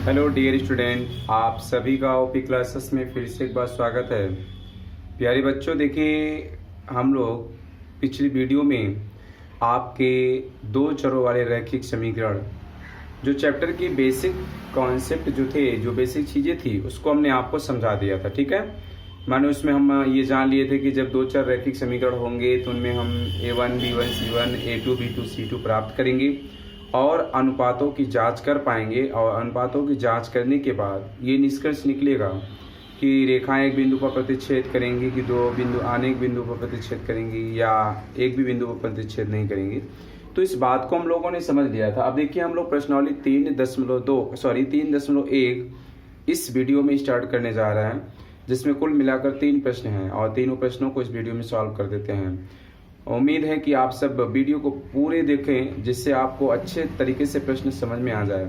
Hello dear student, आप सभी का ओपी क्लासेस में फिर से एक बार स्वागत है। प्यारे बच्चों, देखिए हम लोग पिछली वीडियो में आपके दो चरों वाले रैखिक समीकरण जो चैप्टर की बेसिक कॉन्सेप्ट जो थे, जो बेसिक चीज़ें थी, उसको हमने आपको समझा दिया था। ठीक है, माने उसमें हम ये जान लिए थे कि जब दो चर रैखिक समीकरण होंगे तो उनमें हम a1 b1 c1 a2 b2 c2 प्राप्त करेंगे और अनुपातों की जांच कर पाएंगे। और अनुपातों की जांच करने के बाद ये निष्कर्ष निकलेगा कि रेखाएं एक बिंदु पर प्रतिच्छेद करेंगी, कि दो बिंदु अनेक बिंदु पर प्रतिच्छेद करेंगी, या एक भी बिंदु पर प्रतिच्छेद नहीं करेंगी। तो इस बात को हम लोगों ने समझ लिया था। अब देखिए हम लोग प्रश्नावली 3.1 इस वीडियो में स्टार्ट करने जा रहे हैं, जिसमें कुल मिलाकर 3 प्रश्न हैं और तीनों प्रश्नों को इस वीडियो में सॉल्व कर देते हैं। उम्मीद है कि आप सब वीडियो को पूरे देखें, जिससे आपको अच्छे तरीके से प्रश्न समझ में आ जाए।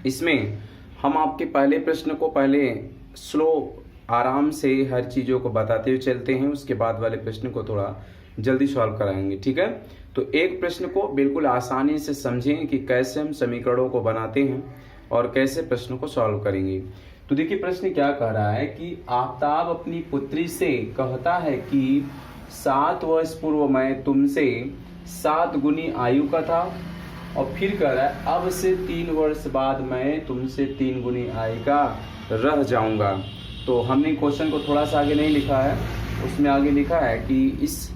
इसमें हम आपके पहले प्रश्न को पहले स्लो आराम से हर चीज़ों को बताते हुए चलते हैं, उसके बाद वाले प्रश्न को थोड़ा जल्दी सॉल्व कराएंगे। ठीक है, तो एक प्रश्न को बिल्कुल आसानी से समझें कि कैसे हम समीकरणों को बनाते हैं और कैसे प्रश्नों को सॉल्व करेंगे। तो देखिए प्रश्न क्या कह रहा है कि आफ्ताब अपनी पुत्री से कहता है कि 7 वर्ष पूर्व मैं तुमसे 7 गुनी आयु का था, और फिर कह रहा है अब से 3 वर्ष बाद मैं तुमसे 3 गुनी आयु का रह जाऊंगा। तो हमने क्वेश्चन को थोड़ा सा आगे नहीं लिखा है, उसमें आगे लिखा है कि इस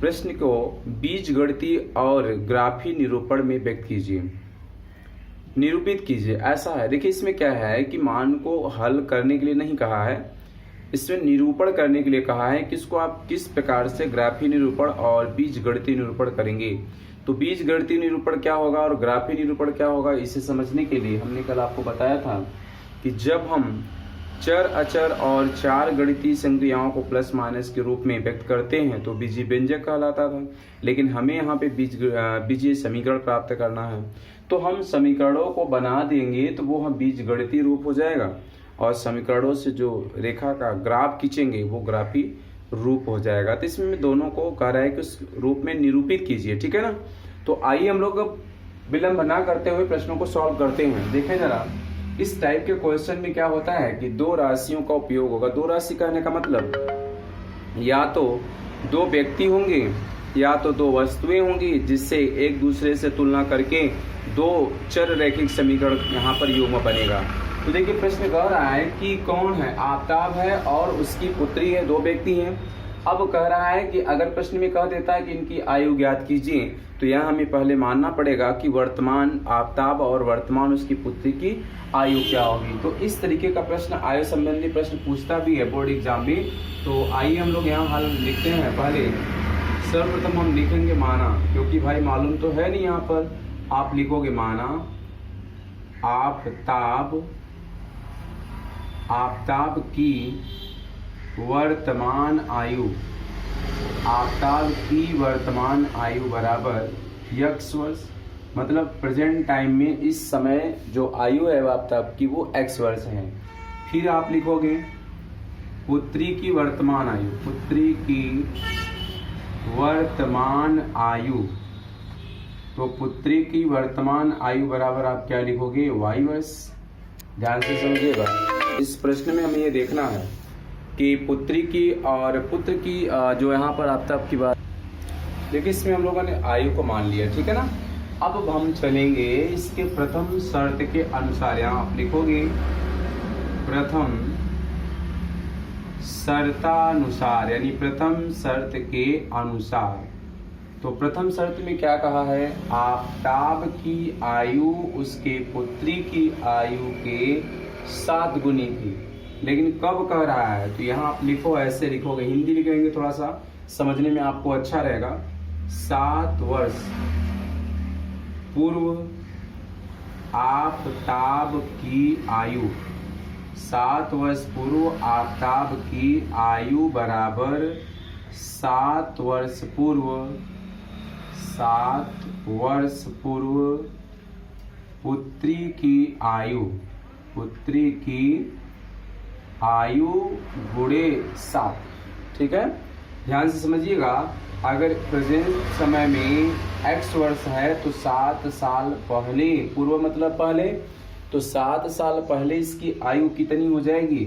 प्रश्न को बीजगणितीय और ग्राफी निरूपण में व्यक्त कीजिए, निरूपित कीजिए। ऐसा है, देखिए इसमें क्या है कि मान को हल करने के लिए नहीं कहा है, इसमें निरूपण करने के लिए कहा है कि इसको आप किस प्रकार से ग्राफी निरूपण और बीजगणितीय निरूपण करेंगे। तो बीजगणितीय निरूपण क्या होगा और ग्राफी निरूपण क्या होगा, इसे समझने के लिए हमने कल आपको बताया था कि जब हम चर, अचर और चार गणितीय संक्रियाओं को प्लस माइनस के रूप में व्यक्त करते हैं तो बीजीय व्यंजक कहलाता था। लेकिन हमें यहाँ पे बीजीय समीकरण प्राप्त करना है, तो हम समीकरणों को बना देंगे तो वो हम बीजगणितीय रूप हो जाएगा, और समीकरणों से जो रेखा का ग्राफ खींचेंगे वो ग्राफी रूप हो जाएगा। तो इसमें दोनों को कह रहा है कि उस रूप में निरूपित कीजिए। ठीक है ना, तो आइए हम लोग अब विलंब न करते हुए प्रश्नों को सॉल्व करते हैं। देखें जरा, इस टाइप के क्वेश्चन में क्या होता है कि दो राशियों का उपयोग होगा। दो राशि कहने का मतलब या तो दो व्यक्ति होंगे या तो दो वस्तुएं होंगी, जिससे एक दूसरे से तुलना करके दो चर रैखिक समीकरण यहाँ पर युग्म बनेगा। तो देखिए प्रश्न कह रहा है कि कौन है, आफ्ताब है और उसकी पुत्री है, दो व्यक्ति हैं। अब कह रहा है कि अगर प्रश्न में कह देता है कि इनकी आयु ज्ञात कीजिए, तो यहाँ हमें पहले मानना पड़ेगा कि वर्तमान आफ्ताब और वर्तमान उसकी पुत्री की आयु क्या होगी। तो इस तरीके का प्रश्न आयु संबंधी प्रश्न पूछता भी है बोर्ड एग्जाम में। तो आइए हम लोग यहाँ हल लिखते हैं। पहले सर्वप्रथम हम लिखेंगे माना, क्योंकि भाई मालूम तो है नहीं, यहाँ पर आप लिखोगे माना आफ्ताब की वर्तमान आयु, आफ्ताब की वर्तमान आयु बराबर x वर्ष, मतलब प्रेजेंट टाइम में इस समय जो आयु है आफ्ताब की वो x वर्ष है। फिर आप लिखोगे पुत्री की वर्तमान आयु, पुत्री की वर्तमान आयु, तो पुत्री की वर्तमान आयु बराबर आप क्या लिखोगे y वर्ष। ध्यान से समझिएगा, इस प्रश्न में हमें ये देखना है कि पुत्री की और पुत्र की जो यहाँ पर आफ्ताब की बात, देखिए इसमें हम लोगों ने आयु को मान लिया। ठीक है ना, अब हम चलेंगे इसके प्रथम शर्त के अनुसार। यहाँ आप लिखोगे प्रथम शर्तानुसार, यानी प्रथम शर्त के अनुसार। तो प्रथम शर्त में क्या कहा है, आफ्ताब की आयु उसके पुत्री की आयु के 7 गुनी थी। लेकिन कब कह रहा है, तो यहाँ आप लिखो, ऐसे लिखोगे, हिंदी लिखेंगे थोड़ा सा समझने में आपको अच्छा रहेगा। 7 वर्ष पूर्व आफ्ताब की आयु, 7 वर्ष पूर्व आफ्ताब की आयु बराबर 7 वर्ष पूर्व, 7 वर्ष पूर्व पुत्री की आयु, पुत्री की आयु गुणे 7। ठीक है, ध्यान से समझिएगा। अगर प्रेजेंट समय में x वर्ष है तो 7 साल पहले, पूर्व मतलब पहले, तो 7 साल पहले इसकी आयु कितनी हो जाएगी,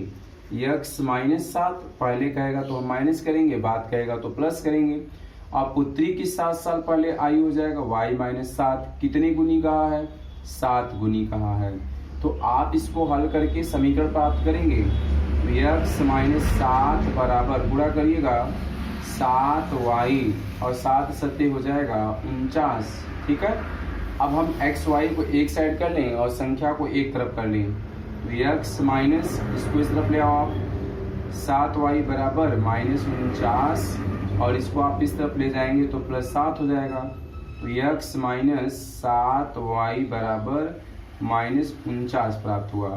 x माइनस 7। पहले कहेगा तो हम माइनस करेंगे, बाद कहेगा तो प्लस करेंगे। अब पुत्री की 7 साल पहले आयु हो जाएगा y माइनस 7। कितने गुनी कहा है, 7 गुनी कहा है। तो आप इसको हल करके समीकरण प्राप्त करेंगे। तो x माइनस 7 बराबर गुणा करिएगा 7y और 7 सत्ते हो जाएगा 49। ठीक है, अब हम एक्स वाई को एक साइड कर लें और संख्या को एक तरफ कर लें। तो x माइनस, इसको इस तरफ ले आओ आप, 7y बराबर माइनस 49 और इसको आप इस तरफ ले जाएंगे तो प्लस 7 हो जाएगा। तो x माइनस 7y बराबर माइनस 49 प्राप्त हुआ।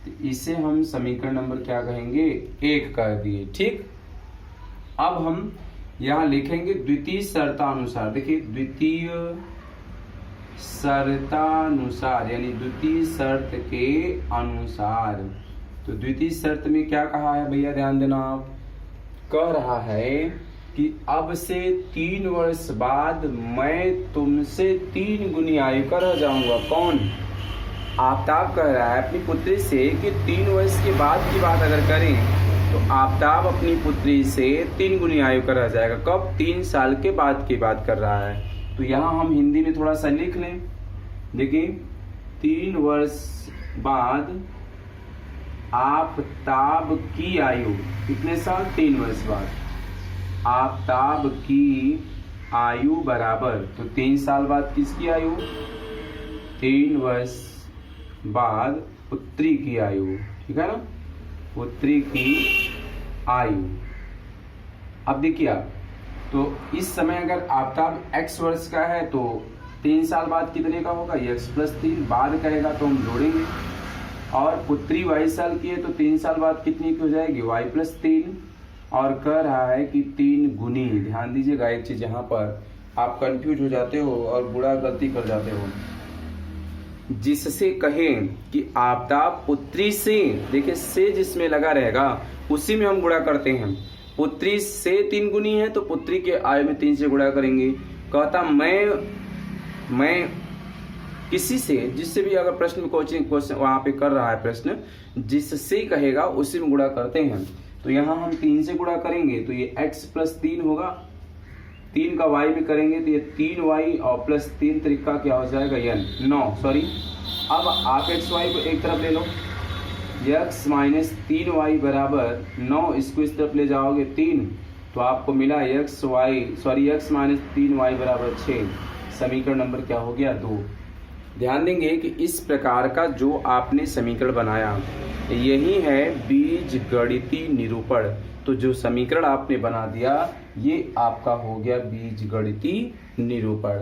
तो इसे हम समीकरण नंबर क्या कहेंगे, 1 कर दिए। ठीक, अब हम यहाँ लिखेंगे द्वितीय शर्तानुसार। देखिए द्वितीय शर्तानुसार यानी द्वितीय शर्त के अनुसार। तो द्वितीय शर्त में क्या कहा है भैया, ध्यान देना आप, कह रहा है कि अब से 3 वर्ष बाद मैं तुमसे 3 गुनी आयु का रह जाऊंगा। कौन, आफ्ताब कह रहा है अपनी पुत्री से कि 3 वर्ष के बाद की बात अगर करें तो आफ्ताब अपनी पुत्री से 3 गुनी आयु का रह जाएगा। कब, 3 साल के बाद की बात कर रहा है। तो यहाँ हम हिंदी में थोड़ा सा लिख लें। देखिए 3 वर्ष बाद आफ्ताब की आयु, कितने साल, 3 वर्ष बाद आफ्ताब की आयु बराबर, तो 3 साल बाद किसकी आयु, 3 वर्ष बाद पुत्री की आयु। ठीक है ना, पुत्री की आयु। अब देखिए आप, तो इस समय अगर आफ्ताब x वर्ष का है तो 3 साल बाद कितने का होगा, x प्लस 3। बाद कहेगा तो हम जोड़ेंगे। और पुत्री y साल की है तो 3 साल बाद कितनी की हो जाएगी, y प्लस 3। और कह रहा है कि 3 गुनी। ध्यान दीजिएगा एक चीज, यहाँ पर आप कंफ्यूज हो जाते हो और बुरा गलती कर जाते हो। जिससे कहें कि आफ्ताब पुत्री से, देखिए से जिसमें लगा रहेगा उसी में हम गुणा करते हैं। पुत्री से 3 गुनी है तो पुत्री के आयु में 3 से गुणा करेंगे। कहता मैं किसी से, जिससे भी अगर प्रश्न कोचिंग वहां पे कर रहा है प्रश्न, जिससे कहेगा उसी में गुणा करते हैं। तो यहाँ हम 3 से गुणा करेंगे तो ये x प्लस 3 होगा, 3 का y में करेंगे तो ये 3y और प्लस 3 तरीका क्या हो जाएगा, n 9 सॉरी। अब आप x y को एक तरफ ले लो, x माइनस 3y बराबर 9, इसको इस तरफ ले जाओगे 3 तो आपको मिला x माइनस 3y बराबर 6। समीकरण नंबर क्या हो गया, 2। ध्यान देंगे कि इस प्रकार का जो आपने समीकरण बनाया यही है बीजगणितीय निरूपण। तो जो समीकरण आपने बना दिया ये आपका हो गया बीजगणितीय निरूपण।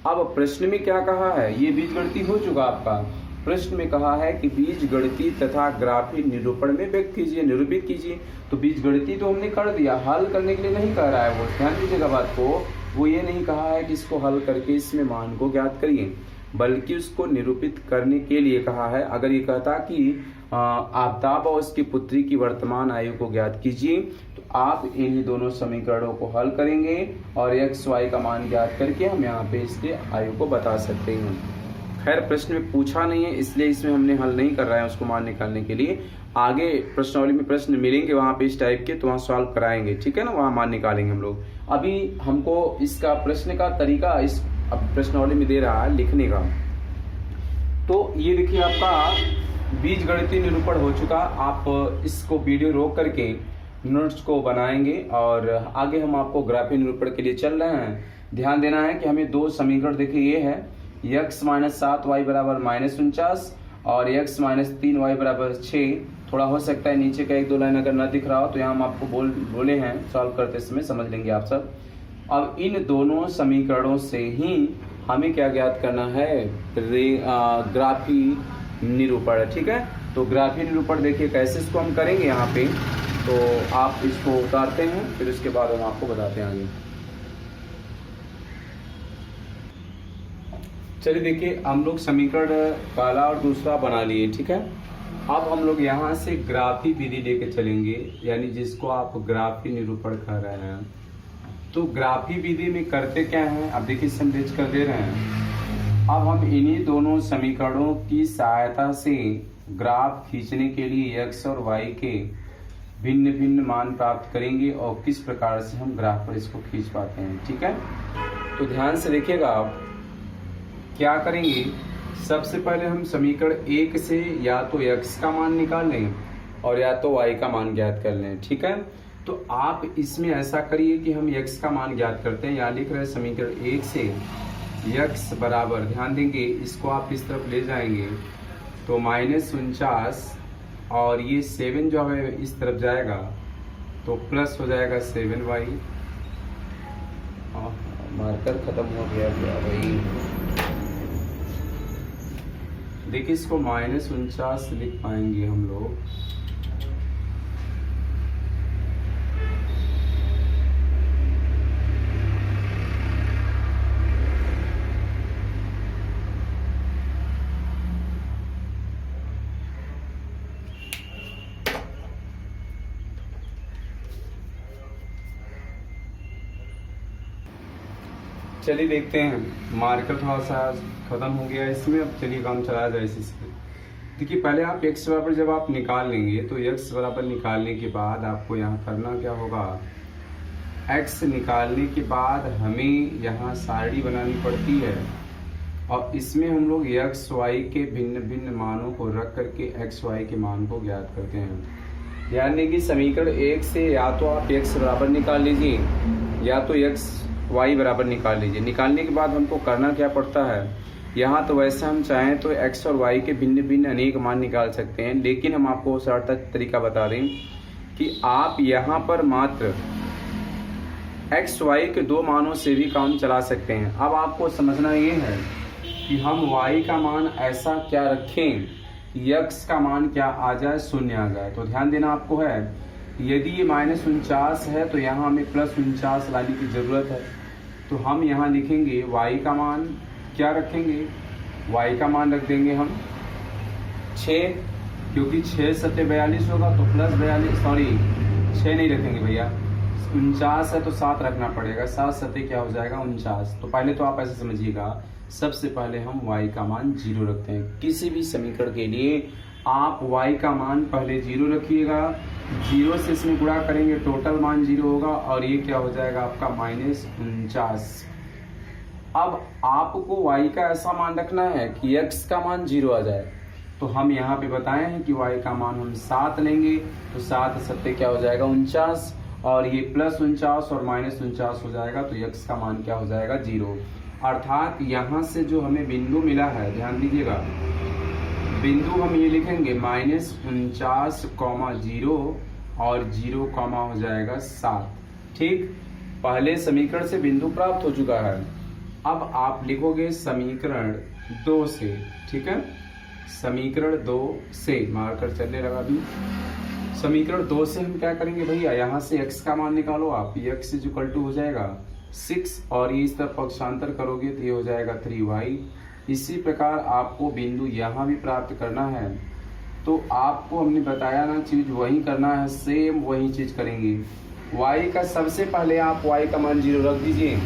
अब प्रश्न में क्या कहा है, ये बीजगणितीय हो चुका आपका। प्रश्न में कहा है कि बीजगणितीय तथा ग्राफीय निरूपण में व्यक्त कीजिए, निरूपित कीजिए। तो बीजगणितीय तो हमने कर दिया, हल करने के लिए नहीं कह रहा है वो, ध्यान दीजिएगा बात को। वो ये नहीं कहा है कि इसको हल करके इसमें मान को ज्ञात करिए, बल्कि उसको निरूपित करने के लिए कहा है। अगर ये कहता कि आफ्ताब और उसकी पुत्री की वर्तमान आयु को ज्ञात कीजिए तो आप इन्हीं दोनों समीकरणों को हल करेंगे और x y का मान ज्ञात करके हम यहाँ पे इसके आयु को बता सकते हैं। खैर प्रश्न में पूछा नहीं है इसलिए इसमें हमने हल नहीं कर रहा है उसको मान निकालने के लिए। आगे प्रश्नावली में प्रश्न मिलेंगे वहाँ पे इस टाइप के, तो वहाँ सॉल्व कराएंगे, ठीक है ना, वहाँ मान निकालेंगे हम लोग। अभी हमको इसका प्रश्न का तरीका इस प्रश्नावली में दे रहा है लिखने का। तो ये देखिए आपका बीजगणितीय निरूपण हो चुका। आप इसको वीडियो रोक करके नोट्स को बनाएंगे और आगे हम आपको ग्राफीय निरूपण के लिए चल रहे हैं। ध्यान देना है कि हमें 2 समीकरण देखिए, ये है x माइनस 7y बराबर माइनस 49 और x माइनस 3y बराबर 6। थोड़ा हो सकता है नीचे का 1-2 लाइन अगर ना दिख रहा हो तो यहाँ हम आपको बोले हैं, सॉल्व करते समय समझ लेंगे आप सब। अब इन दोनों समीकरणों से ही हमें क्या ज्ञात करना है, ग्राफीय निरूपण, ठीक है। तो ग्राफीय निरूपण देखिए कैसे इसको हम करेंगे यहाँ पे, तो आप इसको उतारते हैं फिर उसके बाद हम आपको बताते हैं आगे। चलिए देखिए हम लोग समीकरण पहला और दूसरा बना लिए, ठीक है। अब हम लोग यहाँ से ग्राफीय विधि लेके चलेंगे, यानी जिसको आप ग्राफीय निरूपण कह रहे हैं। तो ग्राफीय विधि में करते क्या है, अब देखिए समझ कर दे रहे हैं अब हम इन्हीं दोनों समीकरणों की सहायता से ग्राफ खींचने के लिए x और y के भिन्न भिन्न मान प्राप्त करेंगे और किस प्रकार से हम ग्राफ पर इसको खींच पाते हैं। ठीक है, तो ध्यान से देखिएगा आप क्या करेंगे। सबसे पहले हम समीकरण 1 से या तो x का मान निकाल लें और या तो y का मान ज्ञात कर लें। ठीक है, तो आप इसमें ऐसा करिए कि हम x का मान ज्ञात करते हैं। यहाँ लिख रहे हैं समीकरण 1 से x बराबर, ध्यान देंगे इसको आप इस तरफ ले जाएंगे तो -49 और ये 7 जो है इस तरफ जाएगा तो प्लस हो जाएगा 7y। मार्कर खत्म हो गया क्या भाई, देखिए इसको -49 लिख पाएंगे हम लोग। चलिए देखते हैं, मार्कर थोड़ा सा खत्म हो गया इसमें। अब चलिए काम चलाया जाए इसी से। देखिए पहले आप x बराबर जब आप निकाल लेंगे तो x बराबर निकालने के बाद आपको यहाँ करना क्या होगा, x निकालने के बाद हमें यहाँ सारणी बनानी पड़ती है और इसमें हम लोग x y के भिन्न भिन्न मानों को रख करके x y के मान को ज्ञात करते हैं। ध्यान दें कि समीकरण 1 से या तो आप x बराबर निकाल लीजिए या तो x y बराबर निकाल लीजिए। निकालने के बाद हमको करना क्या पड़ता है, यहाँ तो वैसे हम चाहें तो x और y के भिन्न भिन्न अनेक मान निकाल सकते हैं, लेकिन हम आपको शॉर्टकट तरीका बता दें कि आप यहाँ पर मात्र x y के 2 मानों से भी काम चला सकते हैं। अब आपको समझना ये है कि हम y का मान ऐसा क्या रखें कि x का मान क्या आ जाए, 0 आ जाए। तो ध्यान देना आपको है, यदि ये -49 है तो यहाँ हमें +49 लाने की ज़रूरत है। तो हम यहाँ लिखेंगे y का मान क्या रखेंगे, y का मान रख देंगे हम 6, क्योंकि 6 सत्ते 42 होगा तो +42, सॉरी 6 नहीं रखेंगे भैया, 49 है तो 7 रखना पड़ेगा, 7 सत्ते क्या हो जाएगा 49। तो पहले तो आप ऐसे समझिएगा, सबसे पहले हम y का मान 0 रखते हैं। किसी भी समीकरण के लिए आप y का मान पहले 0 रखिएगा, 0 से इसमें गुणा करेंगे टोटल मान 0 होगा और ये क्या हो जाएगा आपका -49। अब आपको y का ऐसा मान रखना है कि x का मान 0 आ जाए। तो हम यहाँ पे बताए हैं कि y का मान हम 7 लेंगे तो 7 सत्ते क्या हो जाएगा 49 और ये +49 और -49 हो जाएगा तो x का मान क्या हो जाएगा 0। अर्थात यहाँ से जो हमें बिंदु मिला है, ध्यान दीजिएगा, बिंदु हम ये लिखेंगे -49, 0 और 0, हो जाएगा 7। ठीक, पहले समीकरण से बिंदु प्राप्त हो चुका है। अब आप लिखोगे समीकरण 2 से। ठीक है, समीकरण 2 से मार्कर चलने लगा अभी। समीकरण 2 से हम क्या करेंगे भैया, यहाँ से x का मान निकालो आप, x = हो जाएगा 6 और ये इस तरफ पक्षांतर करोगे तो ये हो जाएगा 3y। इसी प्रकार आपको बिंदु यहाँ भी प्राप्त करना है तो आपको हमने बताया ना चीज वही करना है, सेम वही चीज करेंगे। y का सबसे पहले आप y का मान 0 रख दीजिए,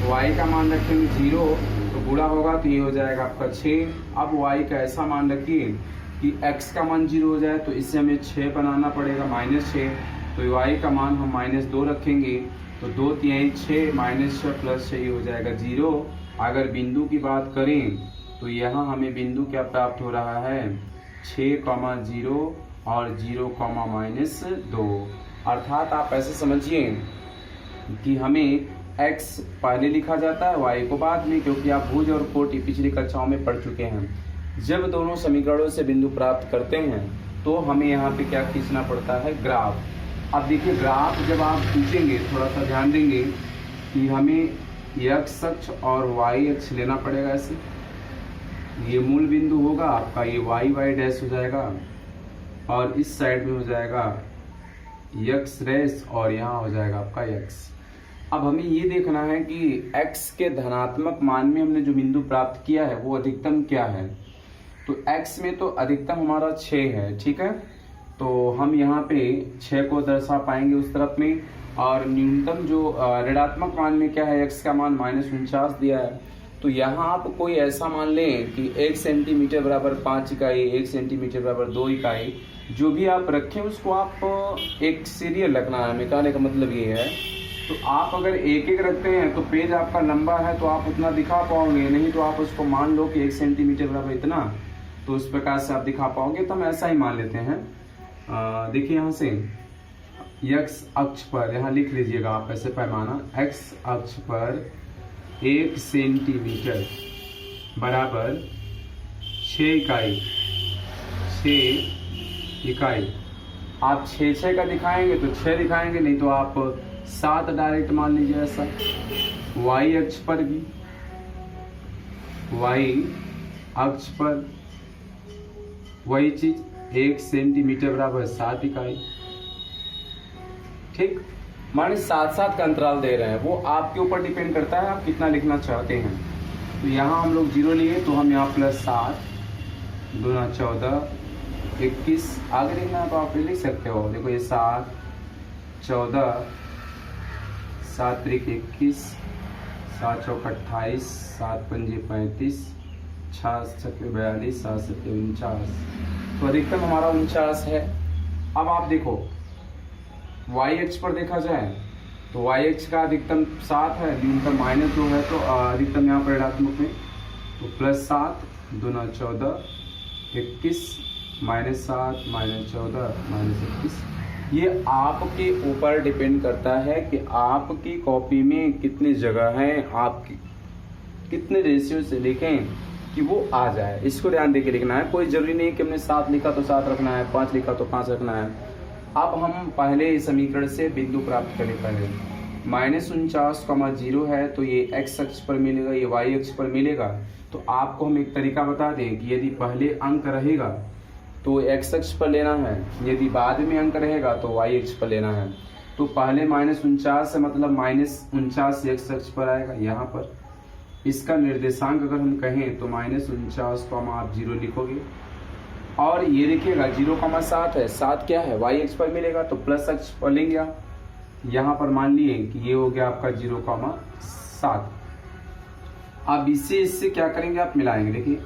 y का मान रखेंगे 0 तो गुणा होगा तो ये हो जाएगा आपका 6। अब y का ऐसा मान रखिए कि x का मान 0 हो जाए तो इससे हमें 6 बनाना पड़ेगा -6, तो y का मान हम -2 रखेंगे तो 2 तिहाई 6 -6 + 6 हो जाएगा 0। अगर बिंदु की बात करें तो यहाँ हमें बिंदु क्या प्राप्त हो रहा है 6, 0 और 0, -2। अर्थात आप ऐसे समझिए कि हमें x पहले लिखा जाता है y को बाद में, क्योंकि आप भुज और कोटि पिछली कक्षाओं में पढ़ चुके हैं। जब दोनों समीकरणों से बिंदु प्राप्त करते हैं तो हमें यहाँ पे क्या खींचना पड़ता है, ग्राफ। अब देखिए ग्राफ जब आप खींचेंगे थोड़ा सा ध्यान देंगे कि हमें x अक्ष और y अक्ष लेना पड़ेगा। ऐसे ये मूल बिंदु होगा आपका, ये y डैश हो जाएगा और इस साइड में हो जाएगा x डैश और यहाँ हो जाएगा आपका x। अब हमें ये देखना है कि x के धनात्मक मान में हमने जो बिंदु प्राप्त किया है वो अधिकतम क्या है। तो x में तो अधिकतम हमारा 6 है। ठीक है, तो हम यहाँ पे 6 को दर्शा पाएंगे उस तरफ में, और न्यूनतम जो ऋणात्मक मान में क्या है, x का मान -49 दिया है तो यहाँ आप कोई ऐसा मान लें कि 1 सेंटीमीटर बराबर 5 इकाई, 1 सेंटीमीटर बराबर 2 इकाई, जो भी आप रखें उसको आप एक सीरियल रखना है। हमें कहने का मतलब ये है, तो आप अगर एक एक रखते हैं तो पेज आपका लंबा है तो आप उतना दिखा पाओगे, नहीं तो आप उसको मान लो कि 1 सेंटीमीटर बराबर इतना, तो उस प्रकार से आप दिखा पाओगे। तो हम ऐसा ही मान लेते हैं। देखिए यहाँ से x अक्ष पर, यहाँ लिख लीजिएगा आप ऐसे पैमाना, x अक्ष पर 1 सेंटीमीटर बराबर 6 इकाई, 6 इकाई। आप 6 का दिखाएंगे तो 6 दिखाएंगे, नहीं तो आप 7 डायरेक्ट मान लीजिए ऐसा। y अक्ष पर भी, y अक्ष पर वही चीज 1 सेंटीमीटर बराबर 7 इकाई। ठीक, माने 7-7 का अंतराल दे रहे हैं, वो आपके ऊपर डिपेंड करता है आप कितना लिखना चाहते हैं। तो यहाँ हम लोग 0 लिए तो हम यहाँ +7 दूना 14 21, आगे लिखना है तो आप लिख सकते हो। देखो ये 7 14 7 त्रिक 21, 7 चौक 28, 7 पंजे 35, 6 छक्के 42, 7 सत्ते 49, तो अधिकतम हमारा 49 है। अब आप देखो y अक्ष पर देखा जाए तो y अक्ष का अधिकतम 7 है, न्यूनतम -2 है, तो अधिकतम यहाँ पर ऋणात्मक में, तो +7 दूना 14 21 -7 -14 -21। ये आपके ऊपर डिपेंड करता है कि आपकी कॉपी में कितनी जगह है, आप कितने रेशियो से लिखें कि वो आ जाए। इसको ध्यान देके लिखना है। कोई जरूरी नहीं कि हमने 7 लिखा तो 7 रखना है, 5 लिखा तो 5 रखना है। अब हम पहले इस समीकरण से बिंदु प्राप्त करें। पहले -49,0 है तो ये x अक्ष पर मिलेगा, ये y अक्ष पर मिलेगा। तो आपको हम एक तरीका बता दें कि यदि पहले अंक रहेगा तो x अक्ष पर लेना है, यदि बाद में अंक रहेगा तो y अक्ष पर लेना है। तो पहले -49 से मतलब -49 x अक्ष पर आएगा। यहाँ पर इसका निर्देशांक अगर हम कहें तो -49 को आप 0 लिखोगे, और ये देखिएगा 0,7 है, 7 क्या है y अक्ष पर मिलेगा तो प्लस अक्ष पर लेंगे। यहाँ पर मान लिए कि ये हो गया आपका 0,7। अब इससे क्या करेंगे, आप मिलाएंगे। देखिए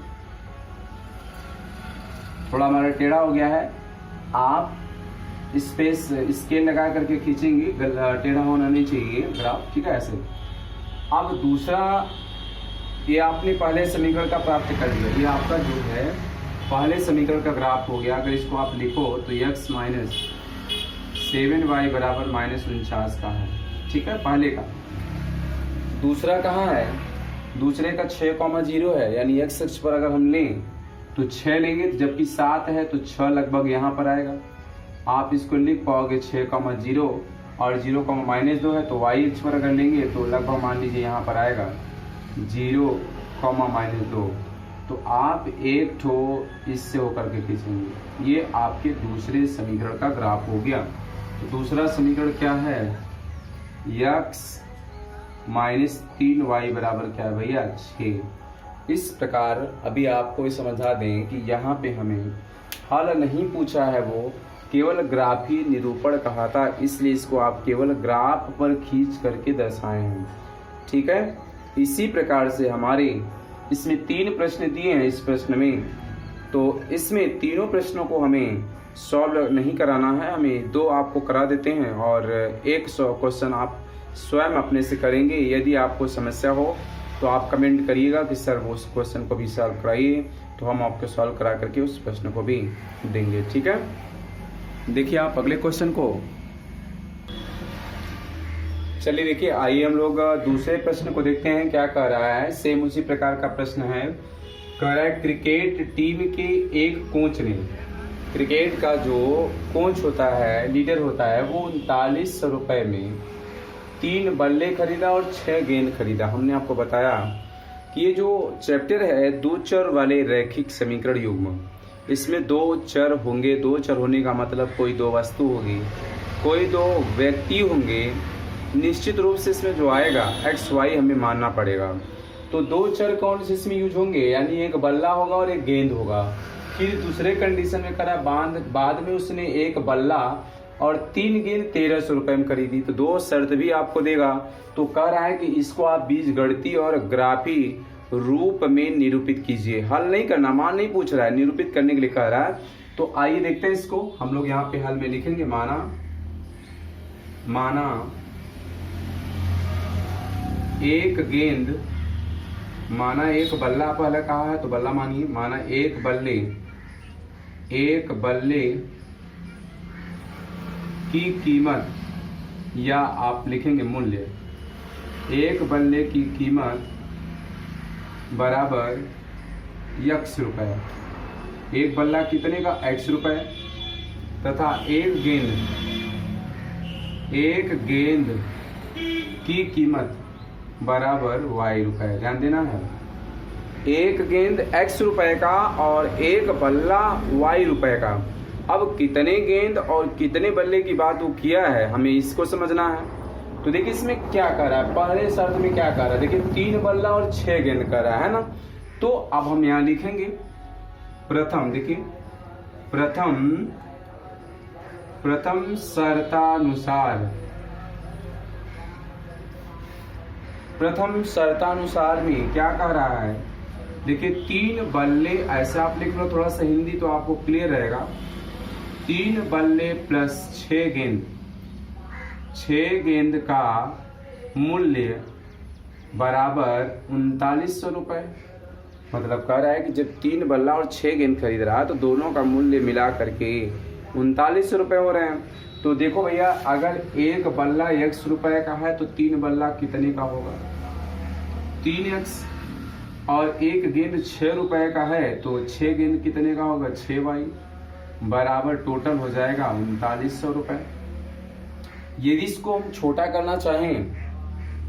थोड़ा हमारा टेढ़ा हो गया है, आप स्पेस स्केल लगा करके खींचेंगे, टेढ़ा होना नहीं चाहिए ग्राफ, ठीक है ऐसे। अब दूसरा, ये आपने पहले समीकरण का प्राप्त कर लिया, ये आपका जो है पहले समीकरण का ग्राफ हो गया। अगर इसको आप लिखो तो x - 7y बराबर -49 का है, ठीक है पहले का। दूसरा कहाँ है, दूसरे का 6,0 है, यानी x अक्ष पर अगर हम लें तो 6 लेंगे, जबकि 7 है तो 6 लगभग यहाँ पर आएगा। आप इसको लिख पाओगे 6,0, और 0,-2 है तो y अक्ष पर अगर लेंगे तो लगभग मान लीजिए यहाँ पर आएगा 0,-2। तो आप एक ठो इससे होकर के खींचेंगे। ये आपके दूसरे समीकरण का ग्राफ हो गया। तो दूसरा समीकरण क्या है, x - 3y बराबर क्या है भैया 6। इस प्रकार अभी आपको ये समझा दें कि यहाँ पे हमें हल नहीं पूछा है, वो केवल ग्राफी निरूपण कहा था, इसलिए इसको आप केवल ग्राफ पर खींच करके दर्शाए हैं, ठीक है। इसी प्रकार से हमारे इसमें 3 प्रश्न दिए हैं इस प्रश्न में, तो इसमें तीनों प्रश्नों को हमें सॉल्व नहीं कराना है, हमें 2 आपको करा देते हैं और 100 क्वेश्चन आप स्वयं अपने से करेंगे। यदि आपको समस्या हो तो आप कमेंट करिएगा कि सर वो उस क्वेश्चन को भी सॉल्व कराइए, तो हम आपको सॉल्व करा करके उस प्रश्न को भी देंगे, ठीक है। देखिए आप अगले क्वेश्चन को, चलिए देखिए, आइए हम लोग दूसरे प्रश्न को देखते हैं क्या कह रहा है। सेम उसी प्रकार का प्रश्न है, कह रहा है क्रिकेट टीम के एक कोच ने, क्रिकेट का जो कोच होता है, लीडर होता है, वो 3900 रुपये में 3 बल्ले खरीदा और 6 गेंद खरीदा। हमने आपको बताया कि ये जो चैप्टर है 2 चर वाले रैखिक समीकरण युग्म, इसमें 2 चर होंगे। 2 चर होने का मतलब कोई 2 वस्तु होगी, कोई 2 व्यक्ति होंगे। निश्चित रूप से इसमें जो आएगा एक्स वाई हमें मानना पड़ेगा। तो 2 चर कौन से इसमें यूज होंगे, यानी एक बल्ला होगा और एक गेंद होगा। फिर दूसरे कंडीशन में करा बाद में उसने एक बल्ला और 3 गेंद 1300 रुपये में खरीदी। तो 2 शर्त भी आपको देगा। तो कह रहा है कि इसको आप बीजगणितीय और ग्राफी रूप में निरूपित कीजिए। हल नहीं करना, मान नहीं पूछ रहा है, निरूपित करने के लिए कह रहा है। तो आइए देखते हैं इसको। हम लोग यहाँ पे हल में लिखेंगे माना एक गेंद, माना एक बल्ला पहले कहा है तो बल्ला मानिए, माना एक बल्ले की कीमत, या आप लिखेंगे मूल्य, एक बल्ले की कीमत बराबर x रुपए। एक बल्ला कितने का? x रुपए, तथा एक गेंद की कीमत बराबर y रुपए। ध्यान देना है, एक गेंद x रुपए का और एक बल्ला y रुपए का। अब कितने गेंद और कितने बल्ले की बात वो किया है, हमें इसको समझना है। तो देखिए इसमें क्या कर रहा है, पहले शर्त में क्या कर रहा है, देखिए 3 बल्ला और 6 गेंद कर रहा है ना। तो अब हम यहाँ लिखेंगे प्रथम, देखिए प्रथम शर्तानुसार में क्या कह रहा है, देखिए 3 बल्ले, ऐसे आप लिख लो, थोड़ा सा हिंदी तो आपको क्लियर रहेगा। 3 बल्ले प्लस 6 गेंद का मूल्य बराबर 3900 रुपए। मतलब कह रहा है कि जब 3 बल्ला और 6 गेंद खरीद रहा है तो दोनों का मूल्य मिला करके 3900 रुपए हो रहे हैं। तो देखो भैया, अगर एक बल्ला x रुपए का है तो 3 बल्ला कितने का होगा? 3x। और एक गेंद 6 रुपए का है तो 6 गेंद कितने का होगा? 6y, बराबर टोटल हो जाएगा 3900 रुपए। यदि इसको हम छोटा करना चाहें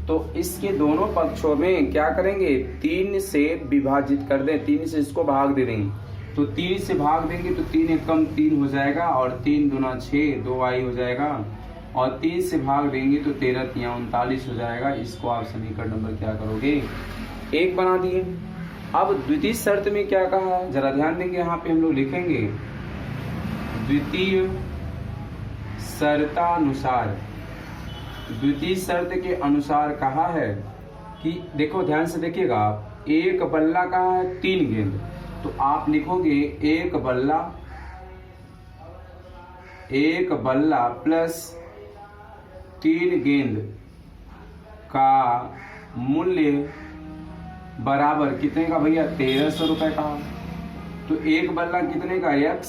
तो इसके दोनों पक्षों में क्या करेंगे, 3 से विभाजित कर दें, 3 से इसको भाग दे देंगे। तो 3 से भाग देंगे तो 3 एकम 3 हो जाएगा, और 3 दूना 6, 2y हो जाएगा, और 3 से भाग देंगे तो 13 तिया 39 हो जाएगा। इसको आप समीकरण नंबर क्या करोगे, 1 बना दिए। अब द्वितीय शर्त में क्या कहा है, जरा ध्यान देंगे, यहाँ पे हम लोग लिखेंगे द्वितीय शर्त के अनुसार कहा है कि, देखो ध्यान से देखिएगा आप, एक बल्ला का है 3 गेंद, तो आप लिखोगे एक बल्ला प्लस 3 गेंद का मूल्य बराबर कितने का भैया? 1300 रुपए का। तो एक बल्ला कितने का? x,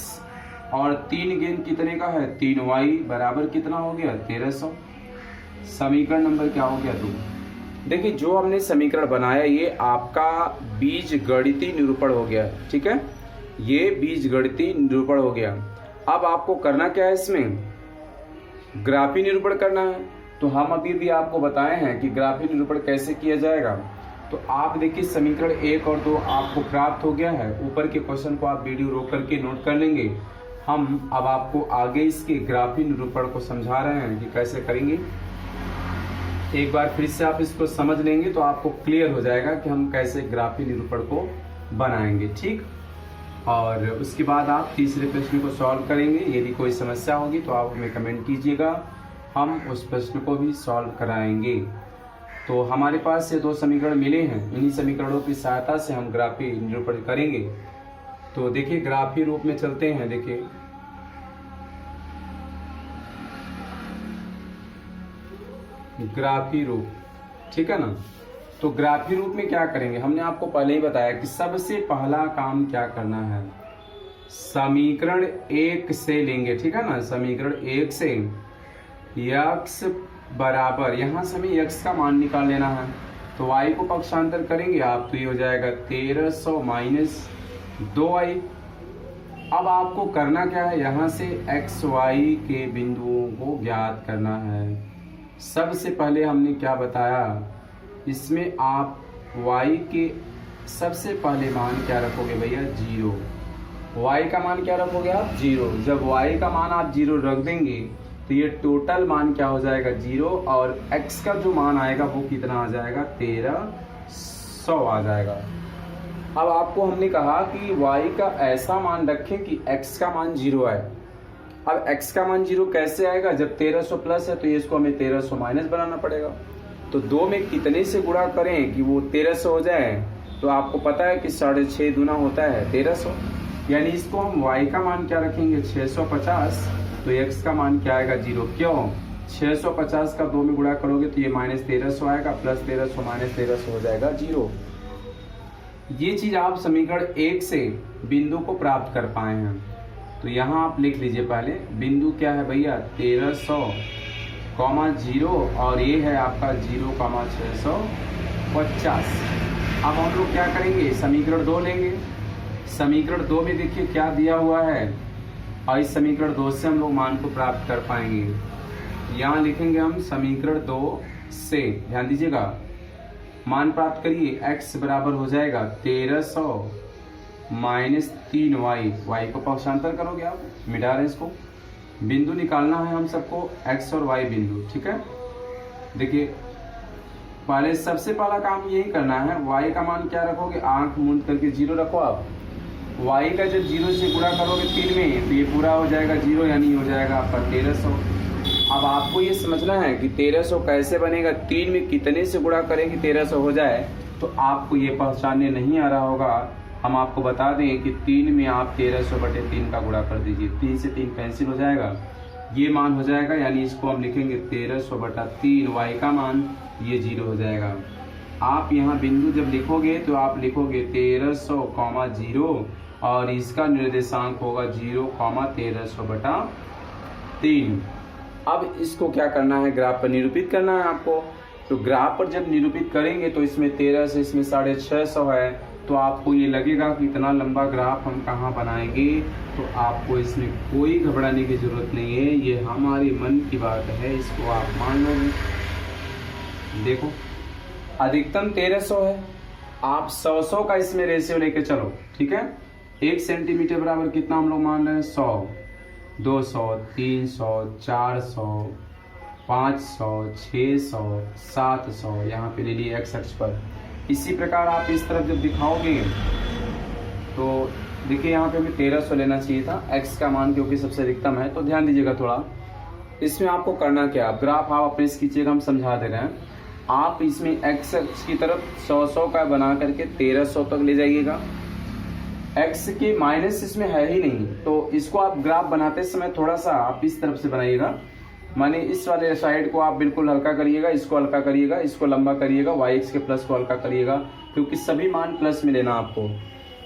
और 3 गेंद कितने का है? 3y, बराबर कितना हो गया? 1300। समीकरण नंबर क्या हो गया? 2। देखिए जो हमने समीकरण बनाया ये आपका बीजगणितीय निरूपण हो गया, ठीक है, ये बीजगणितीय निरूपण हो गया। अब आपको करना क्या है, इसमें ग्राफी निरूपण करना है। तो हम अभी भी आपको बताए हैं कि ग्राफी निरूपण कैसे किया जाएगा। तो आप देखिए समीकरण 1 और 2 आपको प्राप्त हो गया है। ऊपर के क्वेश्चन को आप वीडियो रोक करके नोट कर लेंगे। हम अब आपको आगे इसके ग्राफी निरूपण को समझा रहे हैं कि कैसे करेंगे। एक बार फिर से आप इसको समझ लेंगे तो आपको क्लियर हो जाएगा कि हम कैसे ग्राफी निरूपण को बनाएंगे, ठीक। और उसके बाद आप तीसरे प्रश्न को सॉल्व करेंगे। यदि कोई समस्या होगी तो आप हमें कमेंट कीजिएगा, हम उस प्रश्न को भी सॉल्व कराएंगे। तो हमारे पास ये 2 समीकरण मिले हैं, इन्हीं समीकरणों की सहायता से हम ग्राफी निरूपण करेंगे। तो देखिए ग्राफी रूप में चलते हैं। देखिए ग्राफी रूप, ठीक है ना। तो ग्राफी रूप में क्या करेंगे, हमने आपको पहले ही बताया कि सबसे पहला काम क्या करना है, समीकरण 1 से लेंगे, ठीक है ना। समीकरण 1 से x बराबर, यहाँ से हमें x का मान निकाल लेना है। तो y को पक्षांतर करेंगे आप तो ये हो जाएगा 1300 माइनस 2y। अब आपको करना क्या है, यहाँ से x y के बिंदुओं को ज्ञात करना है। सबसे पहले हमने क्या बताया, इसमें आप y के सबसे पहले मान क्या रखोगे भैया, 0। y का मान क्या रखोगे आप, 0। जब y का मान आप 0 रख देंगे तो ये टोटल मान क्या हो जाएगा, 0, और x का जो मान आएगा वो कितना आ जाएगा, 1300 आ जाएगा। अब आपको हमने कहा कि y का ऐसा मान रखें कि x का मान 0 आए। अब x का मान 0 कैसे आएगा, जब 1300 प्लस है तो ये इसको हमें 1300 माइनस बनाना पड़ेगा। तो 2 में कितने से गुणा करें कि वो 1300 हो जाए, तो आपको पता है कि 6.5 दूना होता है 1300, यानी इसको हम y का मान क्या रखेंगे 650, तो x का मान क्या आएगा 0। क्यों? 650 का 2 में गुणा करोगे तो ये -1300 आएगा, प्लस 1300 माइनस 1300 हो जाएगा 0। ये चीज आप समीकरण 1 से बिंदु को प्राप्त कर पाए हैं। तो यहाँ आप लिख लीजिए पहले बिंदु क्या है भैया 1300, 0 और ये है आपका 0,650। अब हम लोग क्या करेंगे, समीकरण 2 लेंगे। समीकरण 2 में देखिए क्या दिया हुआ है और इस समीकरण 2 से हम लोग मान को प्राप्त कर पाएंगे। यहाँ लिखेंगे हम समीकरण 2 से, ध्यान दीजिएगा, मान प्राप्त करिए। x बराबर हो जाएगा 1300 माइनस 3y, y को पक्षांतर करोगे आप, मिटा रहे इसको। बिंदु निकालना है हम सबको x और y बिंदु, ठीक है। देखिए पहले सबसे पहला काम यही करना है, y का मान क्या रखोगे, आंख मूंद करके 0 रखो आप। y का जब 0 से गुणा करोगे 3 में तो ये पूरा हो जाएगा 0, यानी हो जाएगा आपका 1300। अब आपको ये समझना है कि 1300 कैसे बनेगा, 3 में कितने से गुणा करेंगे 1300 हो जाए, तो आपको ये पहचानने नहीं आ रहा होगा। हम आपको बता दें कि 3 में आप 1300/3 का गुणा कर दीजिए, 3 से 3 कैंसिल हो जाएगा, ये मान हो जाएगा, यानी इसको हम लिखेंगे 1300/3, y का मान ये 0 हो जाएगा। आप यहाँ बिंदु जब लिखोगे तो आप लिखोगे 1300,0 और इसका निर्देशांक होगा 0,1300/3। अब इसको क्या करना है, ग्राफ पर निरूपित करना है आपको। तो ग्राफ पर जब निरूपित करेंगे तो इसमें 13 से इसमें 650 है, तो आपको ये लगेगा कि इतना लंबा ग्राफ हम कहाँ बनाएंगे। तो आपको इसमें कोई घबराने की जरूरत नहीं है, ये हमारे मन की बात है, इसको आप मान लोगे। देखो अधिकतम 1300 है, आप 100 का इसमें रेशियो लेके चलो, ठीक है। 1 सेंटीमीटर बराबर कितना हम लोग मान रहे हैं 100, 200, 300, 400, 500, 600, 700, यहाँ पे ले लिए x अक्ष पर। इसी प्रकार आप इस तरफ जब दिखाओगे तो देखिए यहाँ पे हमें 1300 लेना चाहिए था, x का मान क्योंकि सबसे अधिकतम है। तो ध्यान दीजिएगा थोड़ा, इसमें आपको करना क्या, ग्राफ आप अपने खींचिएगा, हम समझा दे रहे हैं। आप इसमें x अक्ष की तरफ 100 का बना करके 1300 तक ले जाइएगा। x के माइनस इसमें है ही नहीं, तो इसको आप ग्राफ बनाते समय थोड़ा सा आप इस तरफ से बनाइएगा, माने इस वाले साइड को आप बिल्कुल हल्का करिएगा, इसको हल्का करिएगा, इसको लंबा करिएगा, y एक्स के प्लस को हल्का करिएगा, क्योंकि सभी मान प्लस में लेना आपको।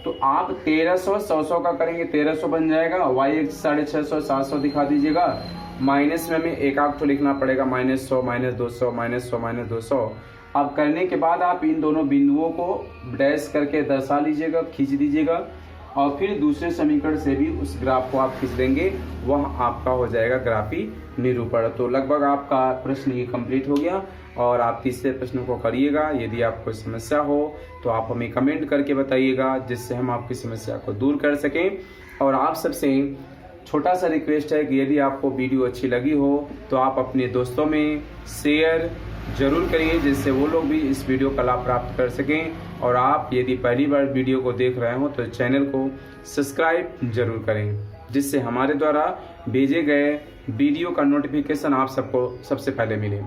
तो आप 1300 100 का करेंगे 1300 बन जाएगा, y एक्स 650 700 दिखा दीजिएगा, माइनस में हमें एक आध तो लिखना पड़ेगा, -100 -200 -100 -200। अब करने के बाद आप इन दोनों बिंदुओं को डैश करके दर्शा लीजिएगा, खींच दीजिएगा, और फिर दूसरे समीकरण से भी उस ग्राफ को आप खींच देंगे, वह आपका हो जाएगा ग्राफी निरूपण। तो लगभग आपका प्रश्न ये कंप्लीट हो गया, और आप तीसरे प्रश्न को करिएगा। यदि आपको समस्या हो तो आप हमें कमेंट करके बताइएगा, जिससे हम आपकी समस्या को दूर कर सकें। और आप सबसे छोटा सा रिक्वेस्ट है कि यदि आपको वीडियो अच्छी लगी हो तो आप अपने दोस्तों में शेयर जरूर करिए, जिससे वो लोग भी इस वीडियो का लाभ प्राप्त कर सकें। और आप यदि पहली बार वीडियो को देख रहे हो तो चैनल को सब्सक्राइब जरूर करें, जिससे हमारे द्वारा भेजे गए वीडियो का नोटिफिकेशन आप सबको सबसे पहले मिले।